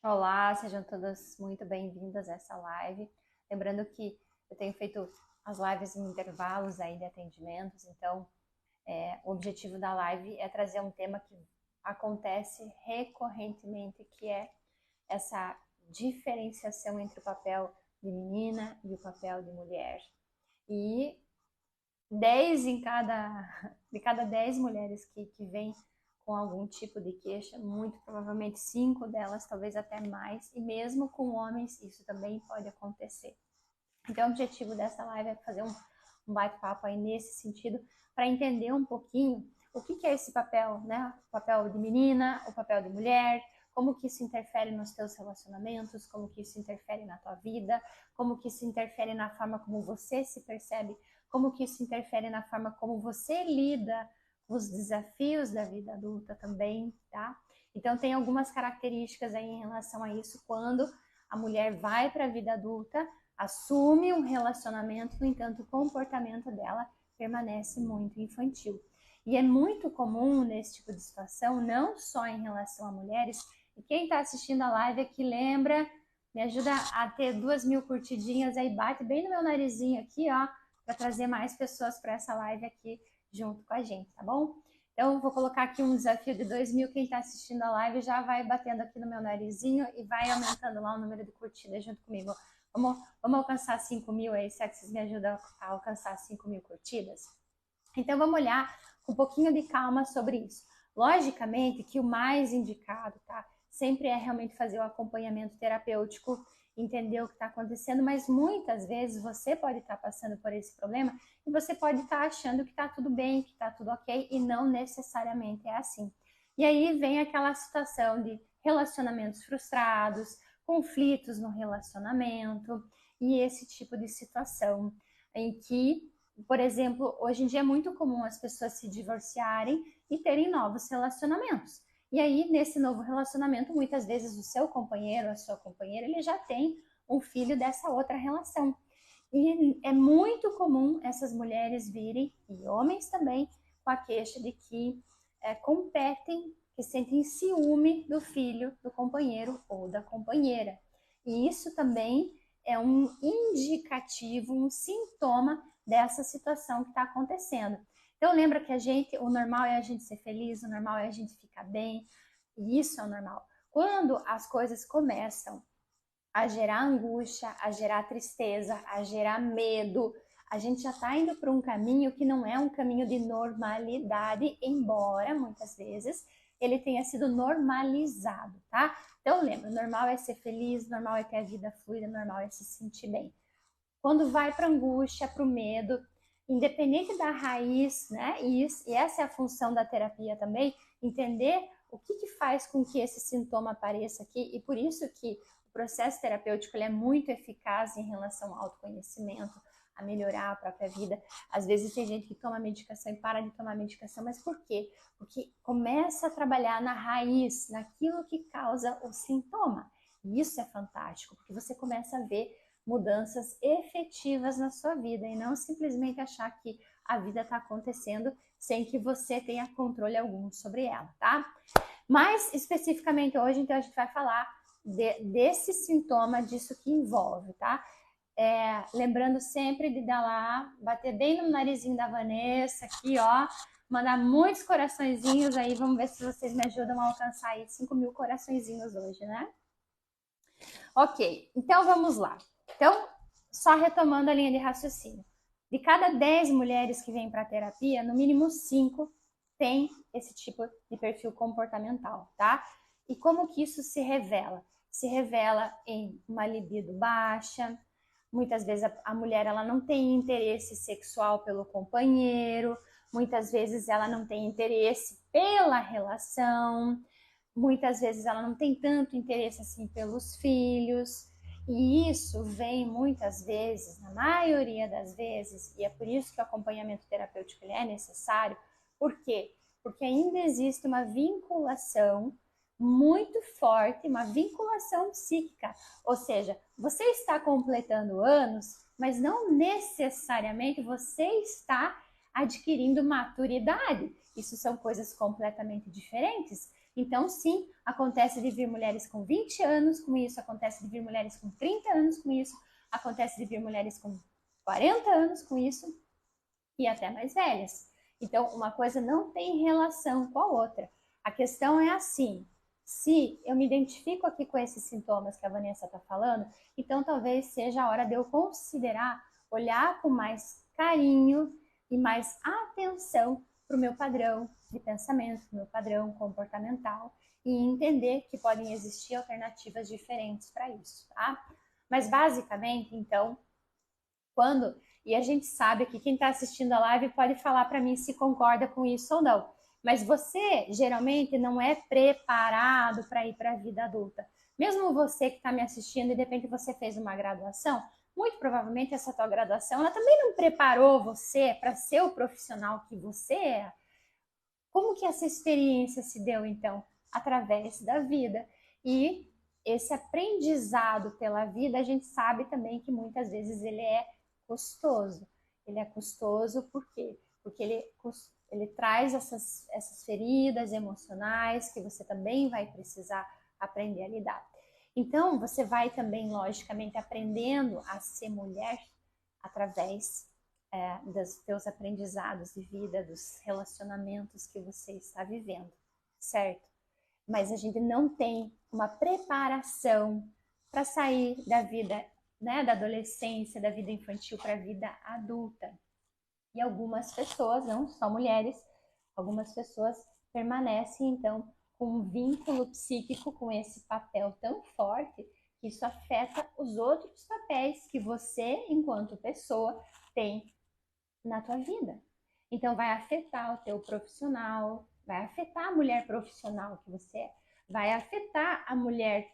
Olá, sejam todas muito bem-vindas a essa live. Lembrando que eu tenho feito as lives em intervalos aí de atendimentos, então o objetivo da live é trazer um tema que acontece recorrentemente, que é essa diferenciação entre o papel de menina e o papel de mulher. E 10 de cada 10 mulheres que vêm com algum tipo de queixa, muito provavelmente 5 delas, talvez até mais, e mesmo com homens isso também pode acontecer. Então o objetivo dessa live é fazer um bate-papo aí nesse sentido, para entender um pouquinho o que é esse papel, né? O papel de menina, o papel de mulher, como que isso interfere nos teus relacionamentos, como que isso interfere na tua vida, como que isso interfere na forma como você se percebe, como que isso interfere na forma como você lida com os desafios da vida adulta também, tá? Então tem algumas características aí em relação a isso quando a mulher vai para a vida adulta, assume um relacionamento, no entanto, o comportamento dela permanece muito infantil. E é muito comum nesse tipo de situação, não só em relação a mulheres, e quem está assistindo a live aqui lembra, me ajuda a ter 2.000 curtidinhas aí, bate bem no meu narizinho aqui, ó, para trazer mais pessoas para essa live aqui junto com a gente, tá bom? Então, vou colocar aqui um desafio de 2.000. Quem está assistindo a live já vai batendo aqui no meu narizinho e vai aumentando lá o número de curtidas junto comigo. Vamos alcançar 5.000 aí, será que vocês me ajudam a alcançar 5.000 curtidas? Então vamos olhar com um pouquinho de calma sobre isso. Logicamente que o mais indicado, tá? Sempre é realmente fazer o acompanhamento terapêutico, entender o que está acontecendo, mas muitas vezes você pode estar passando por esse problema e você pode estar achando que está tudo bem, que está tudo ok, e não necessariamente é assim. E aí vem aquela situação de relacionamentos frustrados, conflitos no relacionamento e esse tipo de situação em que, por exemplo, hoje em dia é muito comum as pessoas se divorciarem e terem novos relacionamentos. E aí, nesse novo relacionamento, muitas vezes o seu companheiro, a sua companheira, ele já tem um filho dessa outra relação. E é muito comum essas mulheres virem, e homens também, com a queixa de que competem, que sentem ciúme do filho do companheiro ou da companheira. E isso também é um indicativo, um sintoma dessa situação que está acontecendo. Então lembra que o normal é a gente ser feliz, o normal é a gente ficar bem, e isso é o normal. Quando as coisas começam a gerar angústia, a gerar tristeza, a gerar medo, a gente já está indo para um caminho que não é um caminho de normalidade, embora muitas vezes ele tenha sido normalizado, tá? Então lembra, normal é ser feliz, normal é ter a vida fluida, normal é se sentir bem. Quando vai para a angústia, para o medo, independente da raiz, né? E essa é a função da terapia também, entender o que faz com que esse sintoma apareça aqui, e por isso que o processo terapêutico ele é muito eficaz em relação ao autoconhecimento, a melhorar a própria vida. Às vezes tem gente que toma medicação e para de tomar medicação, mas por quê? Porque começa a trabalhar na raiz, naquilo que causa o sintoma. E isso é fantástico, porque você começa a ver mudanças efetivas na sua vida e não simplesmente achar que a vida está acontecendo sem que você tenha controle algum sobre ela, tá? Mas especificamente hoje, então, a gente vai falar desse sintoma, disso que envolve, tá? Lembrando sempre de dar lá, bater bem no narizinho da Vanessa, aqui, ó, mandar muitos coraçõezinhos aí, vamos ver se vocês me ajudam a alcançar aí 5.000 coraçõezinhos hoje, né? Ok, então vamos lá. Então, só retomando a linha de raciocínio. De cada 10 mulheres que vêm para a terapia, no mínimo 5 têm esse tipo de perfil comportamental, tá? E como que isso se revela? Se revela em uma libido baixa, muitas vezes a mulher ela não tem interesse sexual pelo companheiro, muitas vezes ela não tem interesse pela relação, muitas vezes ela não tem tanto interesse assim pelos filhos, e isso vem muitas vezes, na maioria das vezes, e é por isso que o acompanhamento terapêutico ele é necessário. Por quê? Porque ainda existe uma vinculação muito forte, uma vinculação psíquica, ou seja, você está completando anos, mas não necessariamente você está adquirindo maturidade. Isso são coisas completamente diferentes. Então, sim, acontece de vir mulheres com 20 anos com isso, acontece de vir mulheres com 30 anos com isso, acontece de vir mulheres com 40 anos com isso e até mais velhas. Então, uma coisa não tem relação com a outra. A questão é assim, se eu me identifico aqui com esses sintomas que a Vanessa está falando, então talvez seja a hora de eu considerar olhar com mais carinho e mais atenção para o meu padrão de pensamento, para o meu padrão comportamental e entender que podem existir alternativas diferentes para isso, tá? Mas basicamente, então, quando, e a gente sabe que quem está assistindo a live pode falar para mim se concorda com isso ou não, mas você geralmente não é preparado para ir para a vida adulta. Mesmo você que está me assistindo e de repente você fez uma graduação, muito provavelmente essa tua graduação ela também não preparou você para ser o profissional que você é. Como que essa experiência se deu então? Através da vida. E esse aprendizado pela vida, a gente sabe também que muitas vezes ele é custoso. Ele é custoso por quê? Porque ele traz essas feridas emocionais que você também vai precisar aprender a lidar. Então, você vai também, logicamente, aprendendo a ser mulher através dos teus aprendizados de vida, dos relacionamentos que você está vivendo, certo? Mas a gente não tem uma preparação para sair da vida, né, da adolescência, da vida infantil para a vida adulta. E algumas pessoas, não só mulheres, algumas pessoas permanecem então com um vínculo psíquico com esse papel tão forte que isso afeta os outros papéis que você, enquanto pessoa, tem na tua vida. Então vai afetar o teu profissional, vai afetar a mulher profissional que você é, vai afetar a mulher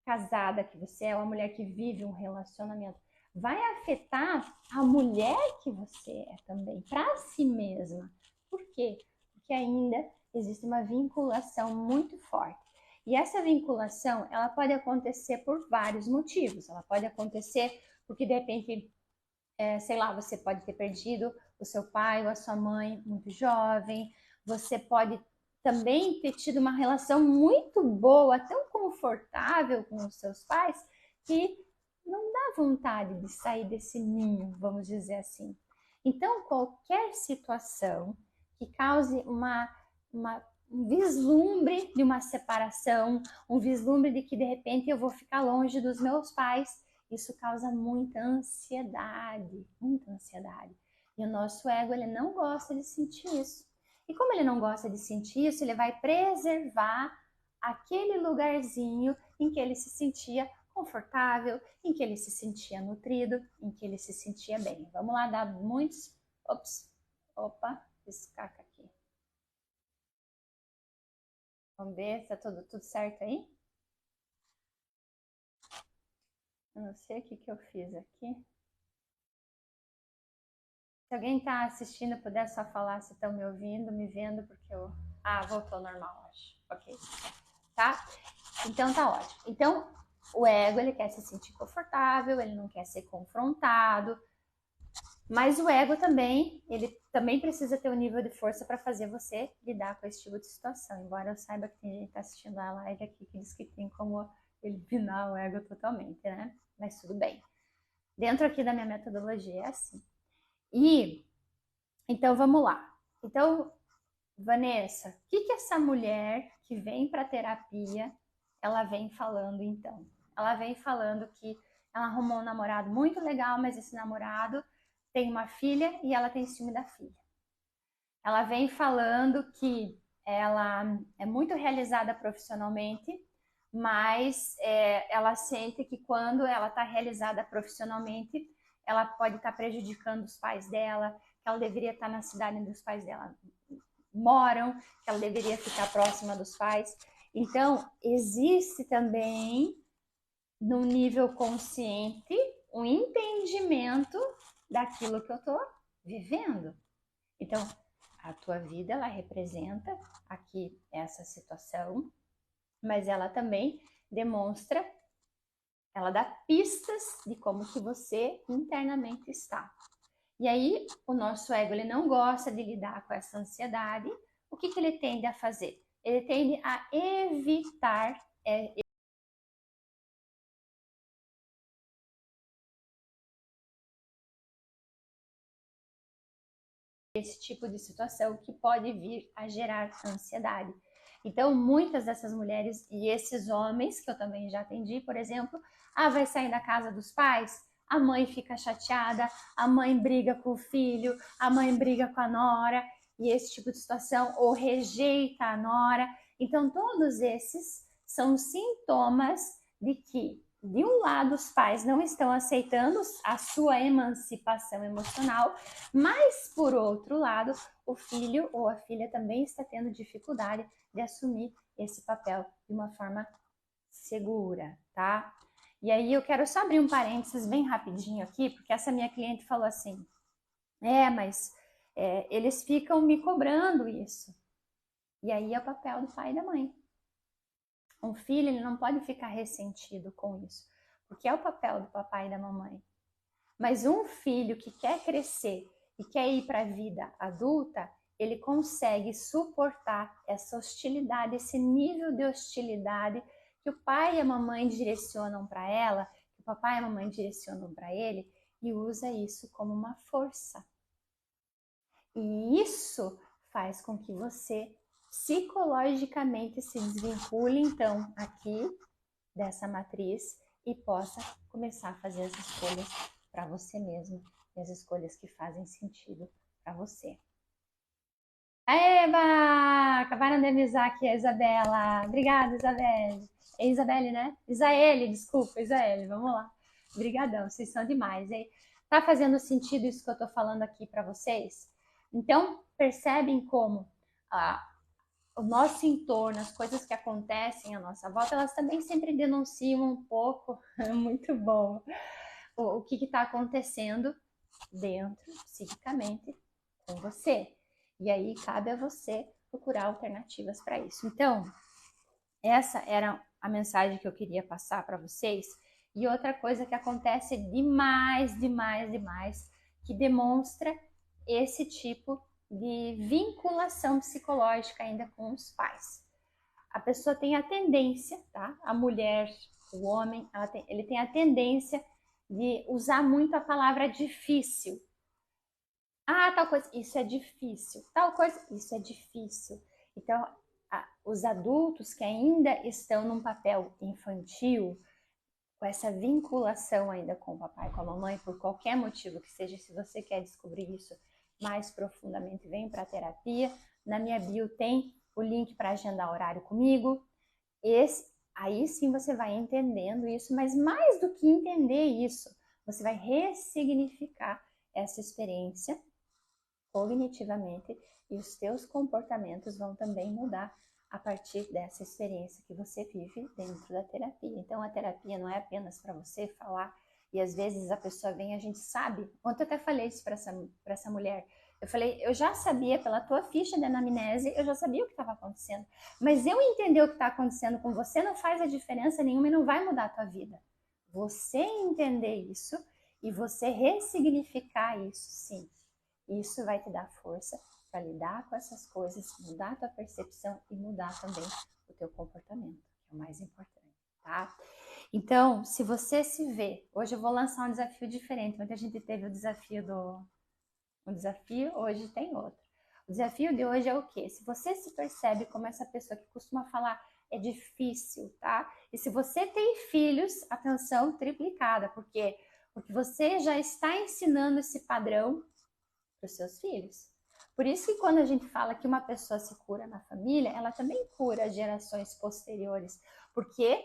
casada que você é, ou a mulher que vive um relacionamento, vai afetar a mulher que você é também, para si mesma. Por quê? Porque ainda existe uma vinculação muito forte. E essa vinculação, ela pode acontecer por vários motivos. Ela pode acontecer porque, de repente, sei lá, você pode ter perdido o seu pai ou a sua mãe muito jovem, você pode também ter tido uma relação muito boa, tão confortável com os seus pais, que não dá vontade de sair desse ninho, vamos dizer assim. Então, qualquer situação que cause um vislumbre de uma separação, um vislumbre de que de repente eu vou ficar longe dos meus pais, isso causa muita ansiedade, muita ansiedade. E o nosso ego, ele não gosta de sentir isso. E como ele não gosta de sentir isso, ele vai preservar aquele lugarzinho em que ele se sentia confortável, em que ele se sentia nutrido, em que ele se sentia bem. Vamos lá dar muitos... Opa, descaca aqui. Vamos ver se tá tudo certo aí? Eu não sei o que eu fiz aqui. Se alguém está assistindo, puder só falar se estão me ouvindo, me vendo, porque eu... Ah, voltou normal, acho. Ok. Tá? Então tá ótimo. Então, o ego, ele quer se sentir confortável, ele não quer ser confrontado, mas o ego também, ele também precisa ter um nível de força para fazer você lidar com esse tipo de situação. Embora eu saiba que tem gente que está assistindo a live aqui que diz que tem como eliminar o ego totalmente, né? Mas tudo bem. Dentro aqui da minha metodologia é assim. E, então vamos lá. Então, Vanessa, o que essa mulher que vem para terapia, ela vem falando então? Ela vem falando que ela arrumou um namorado muito legal, mas esse namorado tem uma filha e ela tem ciúme da filha. Ela vem falando que ela é muito realizada profissionalmente, mas ela sente que quando ela está realizada profissionalmente, ela pode estar prejudicando os pais dela, que ela deveria estar na cidade onde os pais dela moram, que ela deveria ficar próxima dos pais. Então, existe também, no nível consciente, um entendimento daquilo que eu estou vivendo. Então, a tua vida, ela representa aqui essa situação, mas ela também demonstra, ela dá pistas de como que você internamente está. E aí, o nosso ego, ele não gosta de lidar com essa ansiedade. O que ele tende a fazer? ele tende a evitar esse tipo de situação que pode vir a gerar ansiedade. Então, muitas dessas mulheres e esses homens, que eu também já atendi, por exemplo, vai sair da casa dos pais, a mãe fica chateada, a mãe briga com o filho, a mãe briga com a nora, e esse tipo de situação, ou rejeita a nora. Então, todos esses são sintomas de que, de um lado, os pais não estão aceitando a sua emancipação emocional, mas, por outro lado, o filho ou a filha também está tendo dificuldade de assumir esse papel de uma forma segura, tá? E aí eu quero só abrir um parênteses bem rapidinho aqui, porque essa minha cliente falou assim, mas eles ficam me cobrando isso. E aí é o papel do pai e da mãe. Um filho, ele não pode ficar ressentido com isso, porque é o papel do papai e da mamãe. Mas um filho que quer crescer e quer ir para a vida adulta, ele consegue suportar essa hostilidade, esse nível de hostilidade que o pai e a mamãe direcionam para ela, que o papai e a mamãe direcionam para ele, e usa isso como uma força. E isso faz com que você psicologicamente se desvincule, então, aqui dessa matriz e possa começar a fazer as escolhas para você mesmo e as escolhas que fazem sentido para você. Eba! Acabaram de avisar aqui a Isabela. Obrigada, Isabelle. É Isabelle, né? Isaele, desculpa, Isaele. Vamos lá. Obrigadão, vocês são demais, hein? Tá fazendo sentido isso que eu tô falando aqui para vocês? Então, percebem como o nosso entorno, as coisas que acontecem à nossa volta, elas também sempre denunciam um pouco, muito bom, o que está acontecendo dentro, psicicamente, com você. E aí cabe a você procurar alternativas para isso. Então, essa era a mensagem que eu queria passar para vocês. E outra coisa que acontece demais, que demonstra esse tipo de vinculação psicológica ainda com os pais. A pessoa tem a tendência, tá? A mulher, o homem, ele tem a tendência de usar muito a palavra difícil. Tal coisa, isso é difícil. Tal coisa, isso é difícil. Então, os adultos que ainda estão num papel infantil, com essa vinculação ainda com o papai e com a mamãe, por qualquer motivo que seja, se você quer descobrir isso mais profundamente, vem para a terapia. Na minha bio tem o link para agendar horário comigo. Aí sim você vai entendendo isso, mas mais do que entender isso, você vai ressignificar essa experiência cognitivamente e os teus comportamentos vão também mudar a partir dessa experiência que você vive dentro da terapia. Então, a terapia não é apenas para você falar, e às vezes a pessoa vem, a gente sabe. Ontem eu até falei isso para essa mulher. Eu falei, eu já sabia pela tua ficha de anamnese, eu já sabia o que estava acontecendo. Mas eu entender o que está acontecendo com você não faz a diferença nenhuma e não vai mudar a tua vida. Você entender isso e você ressignificar isso, sim. Isso vai te dar força para lidar com essas coisas, mudar a tua percepção e mudar também o teu comportamento, que é o mais importante, tá? Então, se você se vê, hoje eu vou lançar um desafio diferente. Muita gente teve o desafio hoje tem outro. O desafio de hoje é o quê? Se você se percebe como essa pessoa que costuma falar é difícil, tá? E se você tem filhos, atenção triplicada, porque você já está ensinando esse padrão para os seus filhos. Por isso que quando a gente fala que uma pessoa se cura na família, ela também cura gerações posteriores, porque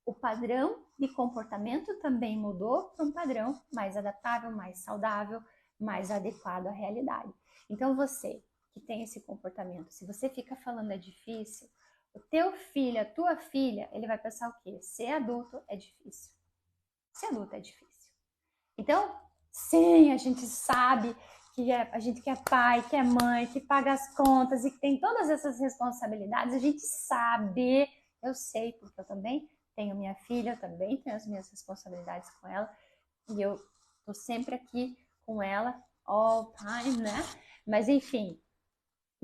o padrão de comportamento também mudou para um padrão mais adaptável, mais saudável, mais adequado à realidade. Então você que tem esse comportamento, se você fica falando é difícil, o teu filho, a tua filha, ele vai pensar o quê? Ser adulto é difícil. Ser adulto é difícil. Então, sim, a gente sabe que a gente que é pai, que é mãe, que paga as contas e que tem todas essas responsabilidades, a gente sabe, eu sei, porque eu também tenho minha filha, eu também tenho as minhas responsabilidades com ela, e eu tô sempre aqui com ela, all time, né? Mas enfim,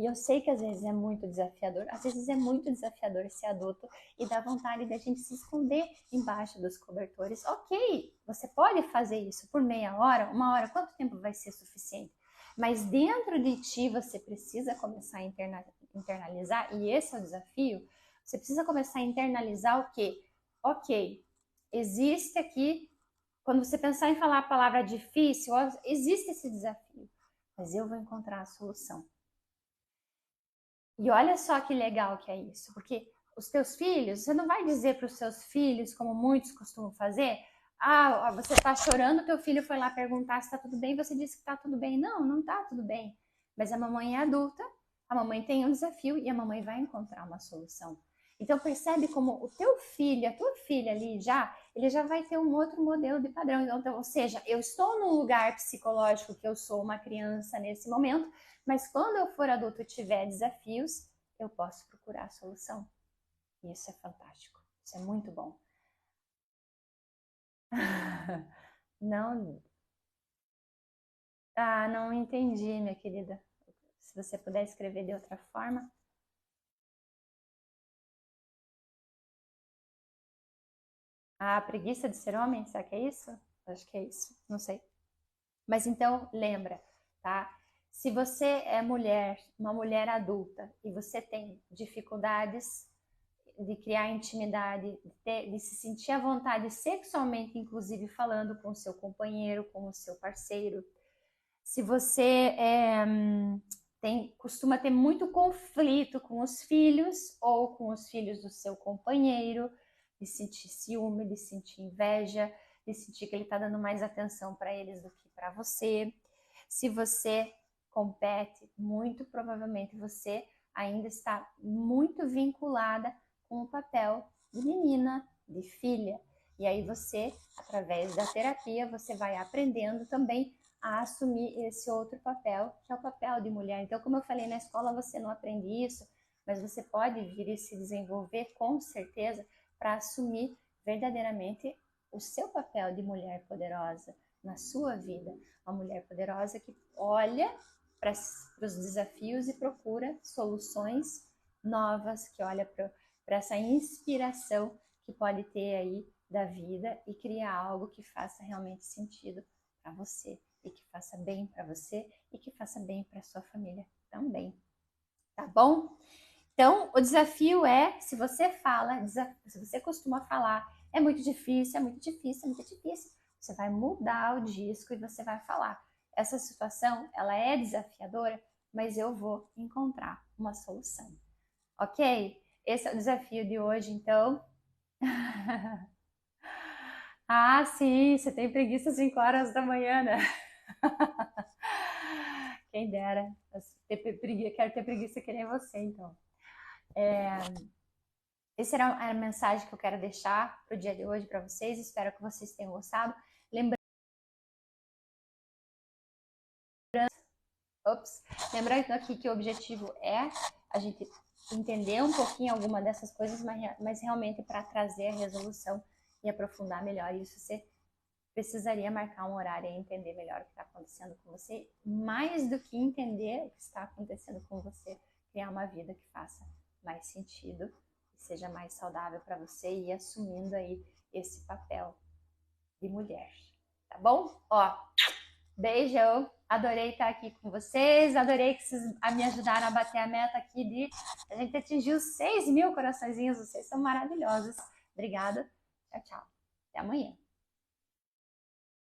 E eu sei que às vezes é muito desafiador, às vezes é muito desafiador ser adulto e dá vontade da gente se esconder embaixo dos cobertores. Ok, você pode fazer isso por meia hora, uma hora, quanto tempo vai ser suficiente? Mas dentro de ti você precisa começar a internalizar, e esse é o desafio, você precisa começar a internalizar o quê? Ok, existe aqui, quando você pensar em falar a palavra difícil, existe esse desafio, mas eu vou encontrar a solução. E olha só que legal que é isso, porque os teus filhos, você não vai dizer para os seus filhos, como muitos costumam fazer, você está chorando, teu filho foi lá perguntar se está tudo bem, você disse que está tudo bem. Não, não está tudo bem. Mas a mamãe é adulta, a mamãe tem um desafio e a mamãe vai encontrar uma solução. Então percebe como o teu filho, a tua filha ali ele já vai ter um outro modelo de padrão. Então, ou seja, eu estou num lugar psicológico que eu sou uma criança nesse momento, mas quando eu for adulto e tiver desafios, eu posso procurar a solução. E isso é fantástico. Isso é muito bom. Não. Não entendi, minha querida. Se você puder escrever de outra forma. A preguiça de ser homem, será que é isso? Acho que é isso, não sei. Mas então, lembra, tá? Se você é mulher, uma mulher adulta, e você tem dificuldades de criar intimidade, de se sentir à vontade sexualmente, inclusive falando com o seu companheiro, com o seu parceiro, se você costuma ter muito conflito com os filhos ou com os filhos do seu companheiro, de sentir ciúme, de sentir inveja, de sentir que ele está dando mais atenção para eles do que para você. Se você compete, muito provavelmente você ainda está muito vinculada com o papel de menina, de filha. E aí você, através da terapia, você vai aprendendo também a assumir esse outro papel, que é o papel de mulher. Então, como eu falei, na escola você não aprende isso, mas você pode vir e se desenvolver com certeza para assumir verdadeiramente o seu papel de mulher poderosa na sua vida. Uma mulher poderosa que olha para os desafios e procura soluções novas, que olha para essa inspiração que pode ter aí da vida e criar algo que faça realmente sentido para você e que faça bem para você e que faça bem para sua família também. Tá bom? Então, o desafio é, se você fala, se você costuma falar, é muito difícil, é muito difícil, é muito difícil, você vai mudar o disco e você vai falar. Essa situação, ela é desafiadora, mas eu vou encontrar uma solução. Ok? Esse é o desafio de hoje, então. Sim, você tem preguiça às 5 horas da manhã, né? Quem dera. Quero ter preguiça que nem você, então. Essa era a mensagem que eu quero deixar para o dia de hoje para vocês. Espero que vocês tenham gostado. Lembrando aqui que o objetivo é a gente entender um pouquinho alguma dessas coisas, mas realmente para trazer a resolução e aprofundar melhor isso, você precisaria marcar um horário e entender melhor o que está acontecendo com você, mais do que entender o que está acontecendo com você, criar uma vida que faça mais sentido, que seja mais saudável para você e assumindo aí esse papel de mulher, tá bom? Beijão, adorei estar aqui com vocês, adorei que vocês me ajudaram a bater a meta aqui de a gente atingir os 6.000 coraçõezinhos, vocês são maravilhosos. Obrigada, tchau, tchau, até amanhã.